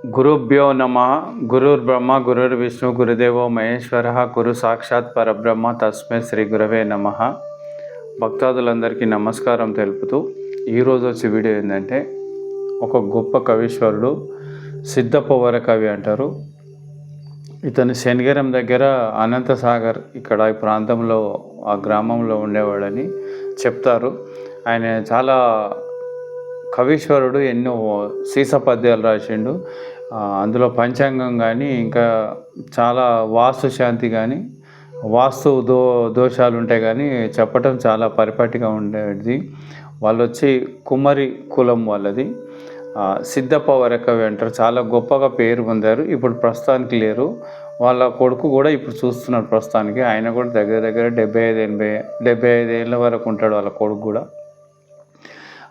గురుభ్యో నమ. గురుర్బ్రహ్మ గురుర్విష్ణు గురుదేవో మహేశ్వర గురు సాక్షాత్ పరబ్రహ్మ తస్మై శ్రీ గురవే నమ. భక్తాదులందరికీ నమస్కారం తెలుపుతూ ఈరోజు వచ్చే వీడియో ఏంటంటే, ఒక గొప్ప కవీశ్వరుడు సిద్ధప్ప వరకవి అంటారు. ఇతను శనిగరం దగ్గర అనంతసాగర్ ఇక్కడ ఈ ప్రాంతంలో ఆ గ్రామంలో ఉండేవాడని చెప్తారు. ఆయన చాలా కవీశ్వరుడు, ఎన్నో సీస పద్యాలు రాసిండు. అందులో పంచాంగం కానీ, ఇంకా చాలా వాస్తు శాంతి కానీ, వాస్తు దోషాలు ఉంటాయి కానీ చెప్పటం చాలా పరిపాటిగా ఉండేది. వాళ్ళు వచ్చి కుమ్మరి కులం వాళ్ళది. సిద్ధప్ప వరకవి అంటారు. చాలా గొప్పగా పేరు పొందారు. ఇప్పుడు ప్రస్తుతానికి లేరు. వాళ్ళ కొడుకు కూడా ఇప్పుడు చూస్తున్నారు ప్రస్తుతానికి. ఆయన కూడా దగ్గర దగ్గర 75 ఏళ్ళ వరకు ఉంటాడు వాళ్ళ కొడుకు కూడా.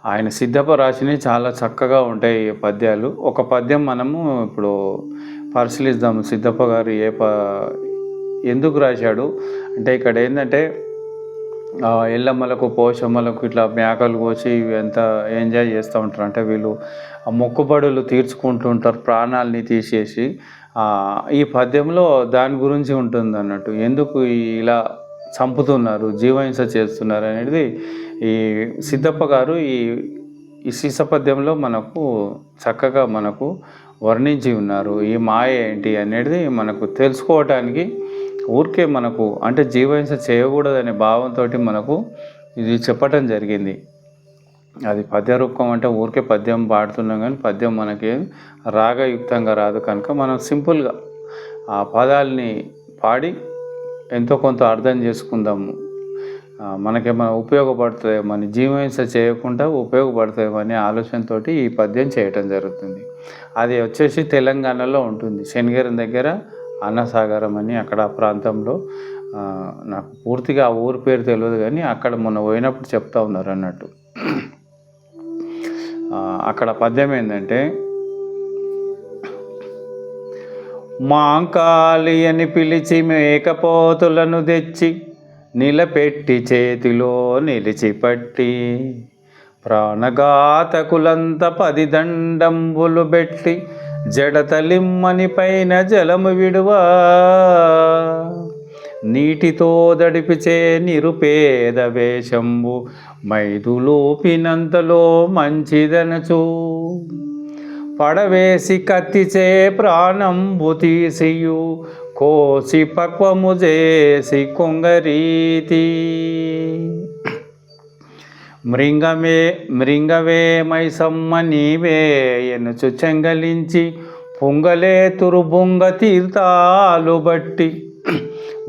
ఆయన సిద్ధప్ప రాసినవి చాలా చక్కగా ఉంటాయి పద్యాలు. ఒక పద్యం మనము ఇప్పుడు పరిశీలిద్దాము. సిద్ధప్ప గారు ఎందుకు రాశాడు అంటే, ఇక్కడ ఏంటంటే ఎల్లమ్మలకు పోషమ్మలకు ఇట్లా మేకలు కోసి ఎంత ఎంజాయ్ చేస్తూ ఉంటారు. అంటే వీళ్ళు మొక్కుబడులు తీర్చుకుంటూ ఉంటారు ప్రాణాలని తీసేసి. ఈ పద్యంలో దాని గురించి ఉంటుంది అన్నట్టు. ఎందుకు ఇలా చంపుతున్నారు, జీవహింస చేస్తున్నారు అనేది ఈ సిద్ధప్ప గారు ఈ సీస పద్యంలో మనకు చక్కగా మనకు వర్ణించి ఉన్నారు. ఈ మాయ ఏంటి అనేది మనకు తెలుసుకోవటానికి ఊరికే మనకు అంటే జీవహింస చేయకూడదనే భావంతో మనకు ఇది చెప్పటం జరిగింది. అది పద్యరూపం అంటే ఊరికే పద్యం పాడుతున్నాం కానీ పద్యం మనకి రాగయుక్తంగా రాదు కనుక మనం సింపుల్గా ఆ పదాలని పాడి ఎంతో కొంత అర్థం చేసుకుందాము. మనకేమైనా ఉపయోగపడుతుంది, మన జీవహింస చేయకుండా ఉపయోగపడుతుంది అనే ఆలోచనతో ఈ పద్యం చేయటం జరుగుతుంది. అది వచ్చేసి తెలంగాణలో ఉంటుంది. శనిగరం దగ్గర అన్నసాగరం అని అక్కడ ప్రాంతంలో. నాకు పూర్తిగా ఆ ఊరి పేరు తెలియదు కానీ అక్కడ మొన్న పోయినప్పుడు చెప్తా ఉన్నారు అన్నట్టు. అక్కడ పద్యం ఏంటంటే, మాంకాళి అని పిలిచి మేకపోతులను తెచ్చి నిలపెట్టి చేతిలో నిలిచిపట్టి ప్రాణఘాతకులంత 10 దండంబులు పెట్టి జడతలిమ్మని పైన జలము విడువా నీటితో దడిపిచే నిరుపేద వేషంబు మైదులోపినంతలో మంచిదనచు పడవేసి కత్తిచే ప్రాణంబు తీసియు కోసి పక్వము చేసి కొంగరీతి మృంగవే మైసమ్మ నీవే ఎనుచు చెంగలించి పొంగలేతురు బొంగ తీర్థాలు బట్టి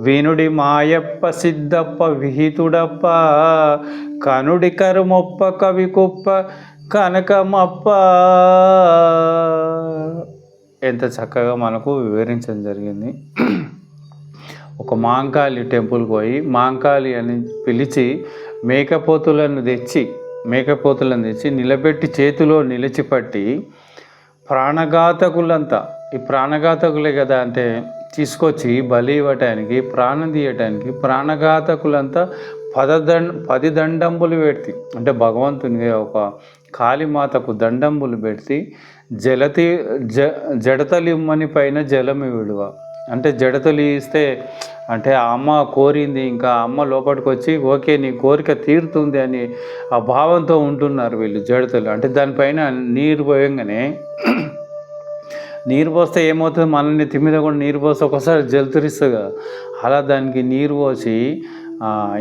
వినుడి మాయప్ప సిద్ధప్ప విహితుడప్ప కనుడి కరుమొప్ప కవి కుప్ప కనకమప్ప. ఎంత చక్కగా మనకు వివరించడం జరిగింది. ఒక మాంకాళి టెంపుల్కి పోయి మాంకాళి అని పిలిచి మేకపోతులను తెచ్చి నిలబెట్టి చేతిలో నిలిచిపట్టి ప్రాణఘాతకులంతా, ఈ ప్రాణఘాతకులే కదా అంటే తీసుకొచ్చి బలి ఇవ్వటానికి, ప్రాణం తీయటానికి ప్రాణఘాతకులంతా 10 దండంబులు పెట్టి, అంటే భగవంతునికి ఒక కాళీమాతకు దండంబులు పెట్టి జడతలిమ్మని పైన జలము విడువ. అంటే జడతలు ఇస్తే అంటే ఆ అమ్మ కోరింది, ఇంకా అమ్మ లోపలికి వచ్చి ఓకే నీ కోరిక తీరుతుంది అని ఆ భావంతో ఉంటున్నారు వీళ్ళు జడతలు. అంటే దానిపైన నీరు పోయంగానే, నీరు పోస్తే ఏమవుతుంది, మనల్ని తిమ్మిద కూడా నీరు పోస్తే ఒకసారి జలతురిస్తుంది కదా, అలా దానికి నీరు పోసి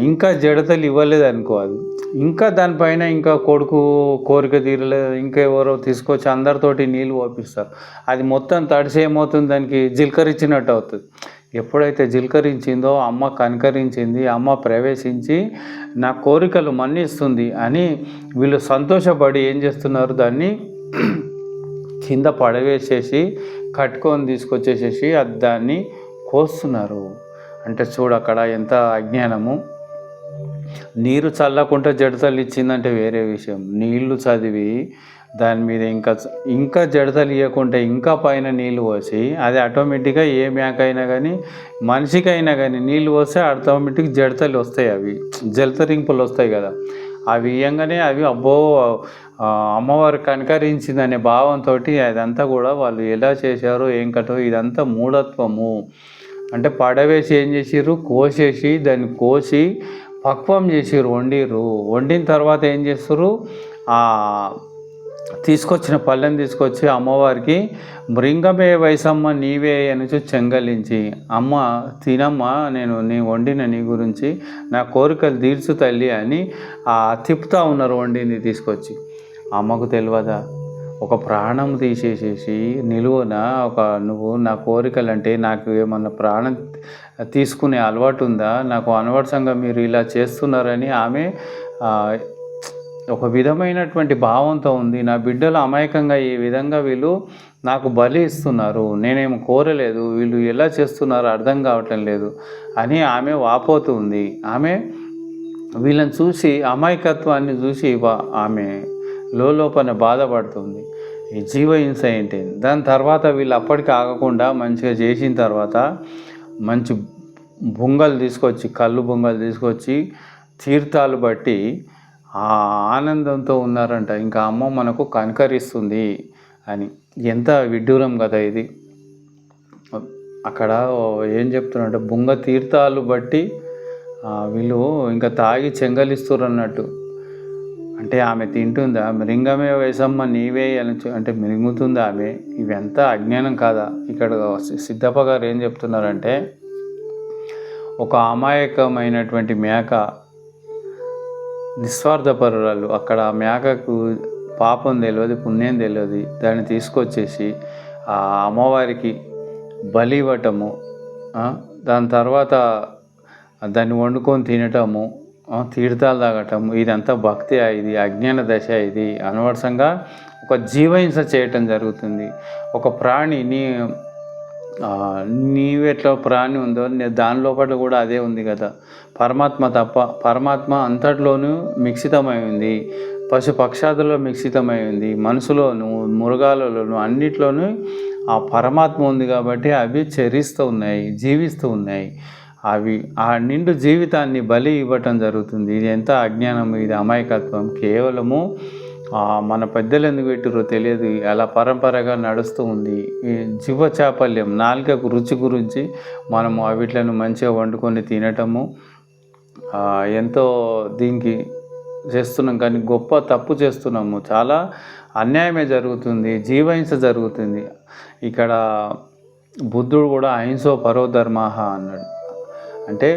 ఇంకా జడతలు ఇవ్వలేదు అనుకో, అది ఇంకా దానిపైన ఇంకా కొడుకు కోరిక తీరలేదు, ఇంకా ఎవరో తీసుకొచ్చి అందరితోటి నీళ్ళు పోపిస్తారు. అది మొత్తం తడిసి ఏమవుతుంది, దానికి జిల్కరించినట్టు అవుతుంది. ఎప్పుడైతే జిల్కరించిందో అమ్మ కనికరించింది, అమ్మ ప్రవేశించి నా కోరికలు మన్నిస్తుంది అని వీళ్ళు సంతోషపడి ఏం చేస్తున్నారు, దాన్ని కింద పడవేసేసి కట్టుకొని తీసుకొచ్చేసేసి దాన్ని కోస్తున్నారు. అంటే చూడు అక్కడ ఎంత అజ్ఞానము. నీరు చల్లకుండా జడతలు ఇచ్చిందంటే వేరే విషయం, నీళ్లు చదివి దాని మీద ఇంకా జడతలు ఇవ్వకుంటే ఇంకా పైన నీళ్ళు పోసి అది ఆటోమేటిక్గా ఏ మేకైనా కానీ మనిషికైనా కానీ నీళ్ళు పోస్తే ఆటోమేటిక్ జడతలు వస్తాయి, అవి జలతరింపులు వస్తాయి కదా. అవి ఇవ్వగానే అవి అబ్బో అమ్మవారు కనికరించిందనే భావంతో అదంతా కూడా వాళ్ళు ఎలా చేశారో ఏం కథో ఇదంతా మూఢత్వము. అంటే పడవేసి ఏం చేసిర్రు, కోసేసి దాన్ని కోసి పక్వం చేసిర్రు, వండిన తర్వాత ఏం చేస్తారు, తీసుకొచ్చిన పళ్ళెం తీసుకొచ్చి అమ్మవారికి మృంగమే వయసమ్మ నీవే అని చెంగలించి, అమ్మ తినమ్మా, నేను వండిన నీ గురించి నా కోరికలు తీర్చు తల్లి అని తిప్పుతూ ఉన్నారు వండింది తీసుకొచ్చి. అమ్మకు తెలియదా, ఒక ప్రాణం తీసేసేసి నిలువున నువ్వు నా కోరికలు అంటే నాకు ఏమన్నా ప్రాణం తీసుకునే అలవాటు ఉందా, నాకు అనవసరంగా మీరు ఇలా చేస్తున్నారని ఆమె ఒక విధమైనటువంటి భావంతో ఉంది. నా బిడ్డలు అమాయకంగా ఈ విధంగా వీళ్ళు నాకు బలి ఇస్తున్నారు, నేనేమో కోరలేదు, వీళ్ళు ఎలా చేస్తున్నారో అర్థం కావటం లేదు అని ఆమె వాపోతూ ఉంది. ఆమె వీళ్ళని చూసి అమాయకత్వాన్ని చూసి ఆమె లోపల బాధపడుతుంది. ఈ జీవహింస ఏంటి. దాని తర్వాత వీళ్ళు అప్పటికి ఆగకుండా మంచిగా చేసిన తర్వాత మంచి బొంగలు తీసుకొచ్చి, కళ్ళు బొంగలు తీసుకొచ్చి తీర్థాలు బట్టి ఆనందంతో ఉన్నారంట. ఇంకా అమ్మ మనకు కనికరిస్తుంది అని. ఎంత విడ్డూరం కదా ఇది. అక్కడ ఏం చెప్తున్నారంటే బొంగ తీర్థాలు బట్టి వీళ్ళు ఇంకా తాగి చెంగలిస్తారు అన్నట్టు. అంటే ఆమె తింటుందా, మృంగమే వయసమ్మ నీవే అని అంటే మిరుగుతుందా ఆమె? ఇవంతా అజ్ఞానం కాదా? ఇక్కడ సిద్ధప్ప గారు ఏం చెప్తున్నారంటే, ఒక అమాయకమైనటువంటి మేక నిస్వార్థపరురాలు, అక్కడ ఆ మేకకు పాపం తెలియదు, పుణ్యం తెలియదు, దాన్ని తీసుకొచ్చేసి ఆ అమ్మవారికి బలి ఇవ్వటము, దాని తర్వాత దాన్ని వండుకొని తినటము, తీర్థాలు తాగటము, ఇదంతా భక్తి, ఇది అజ్ఞాన దశ. ఇది అనవసరంగా ఒక జీవహింస చేయటం జరుగుతుంది. ఒక ప్రాణి నీవెట్లా ప్రాణి ఉందో దాని లోపల కూడా అదే ఉంది కదా. పరమాత్మ అంతట్లోనూ మిశ్రితమై ఉంది, పశు పక్షాదుల్లో మిశ్రితమై ఉంది, మనసులోను మృగాలలోను అన్నిట్లోనూ ఆ పరమాత్మ ఉంది. కాబట్టి అవి చరిస్తూ ఉన్నాయి, జీవిస్తూ ఉన్నాయి. అవి ఆ నిండు జీవితాన్ని బలి ఇవ్వటం జరుగుతుంది. ఇది ఎంత అజ్ఞానం, ఇది అమాయకత్వం. కేవలము మన పెద్దలు ఎందుకు పెట్టిరో తెలియదు, అలా పరంపరగా నడుస్తూ ఉంది. ఈ జీవ చాపల్యం, నాలుకకు రుచి గురించి మనము వీటిలను మంచిగా వండుకొని తినటము ఎంతో దీనికి చేస్తున్నాం, కానీ గొప్ప తప్పు చేస్తున్నాము. చాలా అన్యాయమే జరుగుతుంది, జీవహింస జరుగుతుంది. ఇక్కడ బుద్ధుడు కూడా అహింసో పరో ధర్మః అన్నాడు. అంటే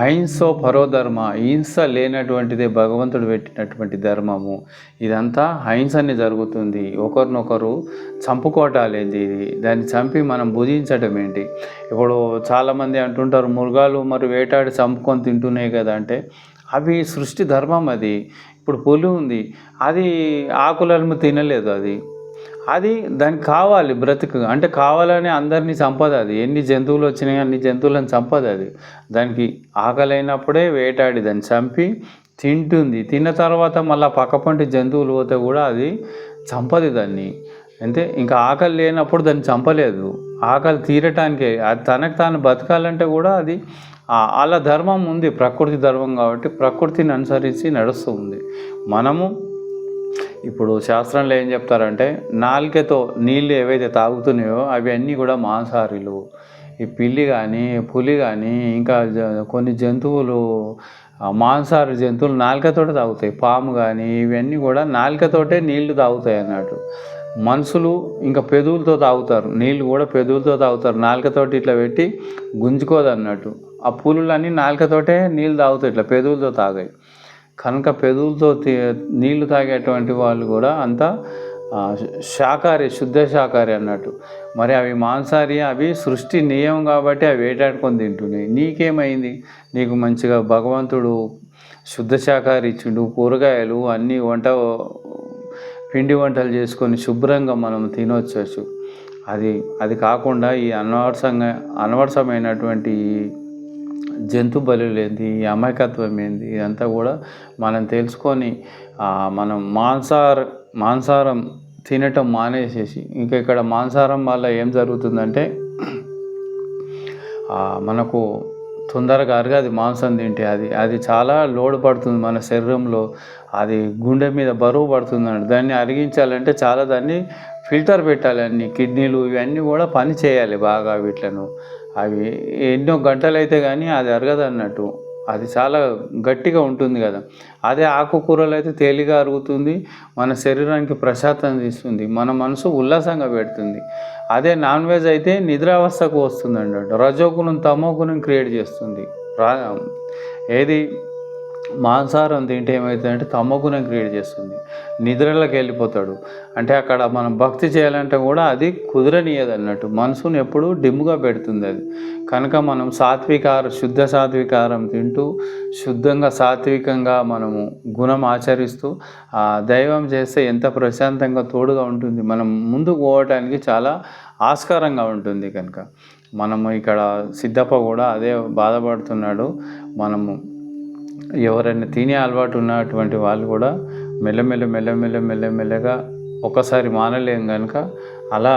అహింసో పరోధర్మ, హింస లేనటువంటిదే భగవంతుడు పెట్టినటువంటి ధర్మము. ఇదంతా అహింసనే జరుగుతుంది. ఒకరినొకరు చంపుకోవటాలేంది, ఇది దాన్ని చంపి మనం భుజించటం ఏంటి? ఇప్పుడు చాలామంది అంటుంటారు మృగాలు మరి వేటాడి చంపుకొని తింటున్నాయి కదా అంటే, అవి సృష్టి ధర్మం. అది ఇప్పుడు పులి ఉంది, అది ఆకులను తినలేదు, అది దానికి కావాలి బ్రతుకు, అంటే కావాలని అందరినీ చంపదు. అది ఎన్ని జంతువులు వచ్చినాయి అన్ని జంతువులను చంపదు. అది దానికి ఆకలైనప్పుడే వేటాడి దాన్ని చంపి తింటుంది. తిన్న తర్వాత మళ్ళీ పక్కపంటి జంతువులు పోతే కూడా అది చంపదు దాన్ని. అంటే ఇంకా ఆకలి లేనప్పుడు దాన్ని చంపలేదు, ఆకలి తీరటానికే. అది తనకు తాను బతకాలంటే కూడా అది అలా ధర్మం ఉంది, ప్రకృతి ధర్మం. కాబట్టి ప్రకృతిని అనుసరించి నడుస్తూ ఉంది. మనము ఇప్పుడు శాస్త్రంలో ఏం చెప్తారంటే, నాలుకతో నీళ్ళు ఏవైతే తాగుతున్నాయో అవి అన్నీ కూడా మాంసాహారులు. ఈ పిల్లి కానీ పులి కానీ ఇంకా కొన్ని జంతువులు, మాంసాహార జంతువులు నాలుకతోటే తాగుతాయి. పాము కానీ ఇవన్నీ కూడా నాలుకతోటే నీళ్లు తాగుతాయి అన్నట్టు. మనుషులు ఇంకా పెదవులతో తాగుతారు, నీళ్ళు కూడా పెదవులతో తాగుతారు, నాలుకతోటి ఇట్లా పెట్టి గుంజుకోదు అన్నట్టు. ఆ పులులన్నీ నాలుకతోటే నీళ్ళు తాగుతాయి, ఇట్లా పెదవులతో తాగాయి. కనుక పెదవులతో నీళ్లు తాగేటువంటి వాళ్ళు కూడా అంతా శాకాహారి, శుద్ధ శాకాహారి అన్నట్టు. మరి అవి మాంసాహారి, అవి సృష్టి నియమం కాబట్టి అవి వేటాడుకొని తింటున్నాయి. నీకేమైంది? నీకు మంచిగా భగవంతుడు శుద్ధ శాకాహారి ఇచ్చిండు, కూరగాయలు అన్నీ పిండి వంటలు చేసుకొని శుభ్రంగా మనం తినవచ్చు. అది కాకుండా ఈ అనవసరమైనటువంటి జంతు బలులు ఏంది, ఈ అమాయకత్వం ఏంది, ఇదంతా కూడా మనం తెలుసుకొని మనం మాంసాహారం తినటం మానేసేసి, ఇంకా ఇక్కడ మాంసాహారం వల్ల ఏం జరుగుతుందంటే మనకు తొందరగా అరగదు మాంసం తింటే. అది చాలా లోడ్ పడుతుంది మన శరీరంలో. అది గుండె మీద బరువు పడుతుందండి. దాన్ని అరిగించాలంటే చాలా దాన్ని ఫిల్టర్ పెట్టాలి. అన్ని కిడ్నీలు ఇవన్నీ కూడా పని చేయాలి బాగా వీటిలను. అవి ఎన్నో గంటలైతే కానీ అది అరగదన్నట్టు. అది చాలా గట్టిగా ఉంటుంది కదా. అదే ఆకుకూరలు అయితే తేలిగా అరుగుతుంది, మన శరీరానికి ప్రశాంతత ఇస్తుంది, మన మనసు ఉల్లాసంగా పెడుతుంది. అదే నాన్ వెజ్ అయితే నిద్రావస్థకు వస్తుందండి. రజోగుణం తమోగుణం క్రియేట్ చేస్తుంది. ఏది మాంసాహారం తింటే ఏమవుతుందంటే తమోగుణం క్రియేట్ చేస్తుంది, నిద్రలోకి వెళ్ళిపోతాడు. అంటే అక్కడ మనం భక్తి చేయాలంటే కూడా అది కుదరనీయదు అన్నట్టు, మనసును ఎప్పుడు డిమ్గా పెడుతుంది అది. కనుక మనం శుద్ధ సాత్వికారం తింటూ శుద్ధంగా సాత్వికంగా మనము గుణం ఆచరిస్తూ దైవం చేస్తే ఎంత ప్రశాంతంగా తోడుగా ఉంటుంది, మనం ముందుకు పోవటానికి చాలా ఆస్కారంగా ఉంటుంది. కనుక మనము ఇక్కడ సిద్ధప్ప కూడా అదే బాధపడుతున్నాడు. మనము ఎవరైనా తినే అలవాటు ఉన్నటువంటి వాళ్ళు కూడా మెల్లమెల్లగా ఒకసారి మానలేం కనుక అలా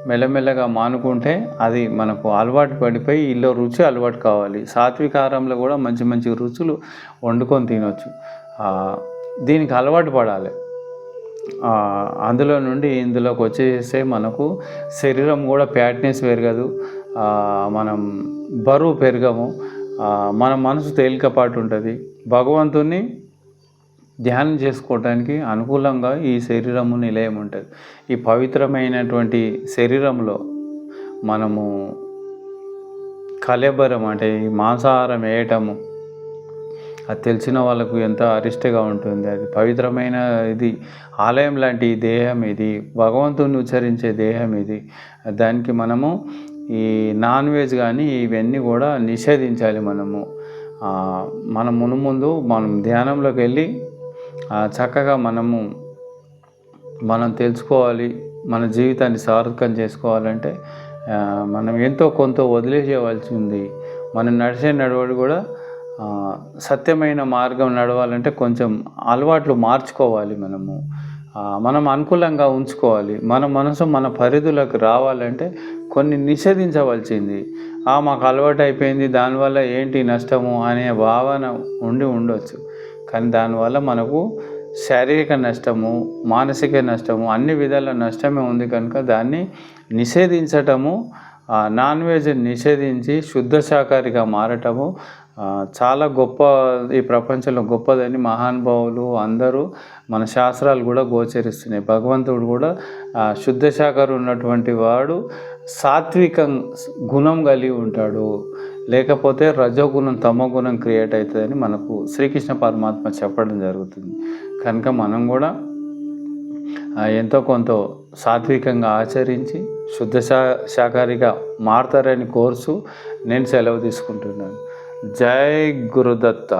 మెల్లమెల్లగా మానుకుంటే అది మనకు అలవాటు పడిపోయి ఇల్లో రుచి అలవాటు కావాలి. సాత్వికారంలో కూడా మంచి మంచి రుచులు వండుకొని తినొచ్చు. దీనికి అలవాటు పడాలి. అందులో నుండి ఇందులోకి వచ్చేస్తే మనకు శరీరం కూడా ఫ్యాట్నెస్ పెరగదు, మనం బరువు పెరగము, మన మనసు తేలికపాటు ఉంటుంది. భగవంతుని ధ్యానం చేసుకోవడానికి అనుకూలంగా ఈ శరీరము నిలయం ఉంటుంది. ఈ పవిత్రమైనటువంటి శరీరంలో మనము కలెబరం అంటే ఈ మాంసాహారం వేయటము అది తెలిసిన వాళ్ళకు ఎంత అరిష్టగా ఉంటుంది. అది పవిత్రమైన ఇది ఆలయం లాంటి దేహం ఇది, భగవంతుని ఉచ్చరించే దేహం ఇది. దానికి మనము ఈ నాన్ వెజ్ కానీ ఇవన్నీ కూడా నిషేధించాలి. మనం మునుముందు మనం ధ్యానంలోకి వెళ్ళి చక్కగా మనం తెలుసుకోవాలి. మన జీవితాన్ని సార్థకం చేసుకోవాలంటే మనం ఎంతో కొంత వదిలేసేయవలసి ఉంది. మనం నడిచే నడవడి కూడా సత్యమైన మార్గం నడవాలంటే కొంచెం అలవాట్లు మార్చుకోవాలి. మనం అనుకూలంగా ఉంచుకోవాలి. మన మనసు మన పరిధులకు రావాలంటే కొన్ని నిషేధించవలసింది. మాకు అలవాటు అయిపోయింది, దానివల్ల ఏంటి నష్టము అనే భావన ఉండొచ్చు. కానీ దానివల్ల మనకు శారీరక నష్టము, మానసిక నష్టము, అన్ని విధాల నష్టమే ఉంది. కనుక దాన్ని నిషేధించటము, నాన్ వెజ్ నిషేధించి శుద్ధ శాకాహారిగా మారటము చాలా గొప్ప, ఈ ప్రపంచంలో గొప్పదని మహానుభావులు అందరూ మన శాస్త్రాలు కూడా గోచరిస్తున్నాయి. భగవంతుడు కూడా శుద్ధ శాకాహారి ఉన్నటువంటి వాడు సాత్వికం గుణం కలిగి ఉంటాడు, లేకపోతే రజోగుణం తమోగుణం క్రియేట్ అవుతుందని మనకు శ్రీకృష్ణ పరమాత్మ చెప్పడం జరుగుతుంది. కనుక మనం కూడా ఎంతో కొంత సాత్వికంగా ఆచరించి శుద్ధ శాకాహారిగా మారతారని కోర్సు నేను సెలవు తీసుకుంటున్నాను. జై గురుదత్త.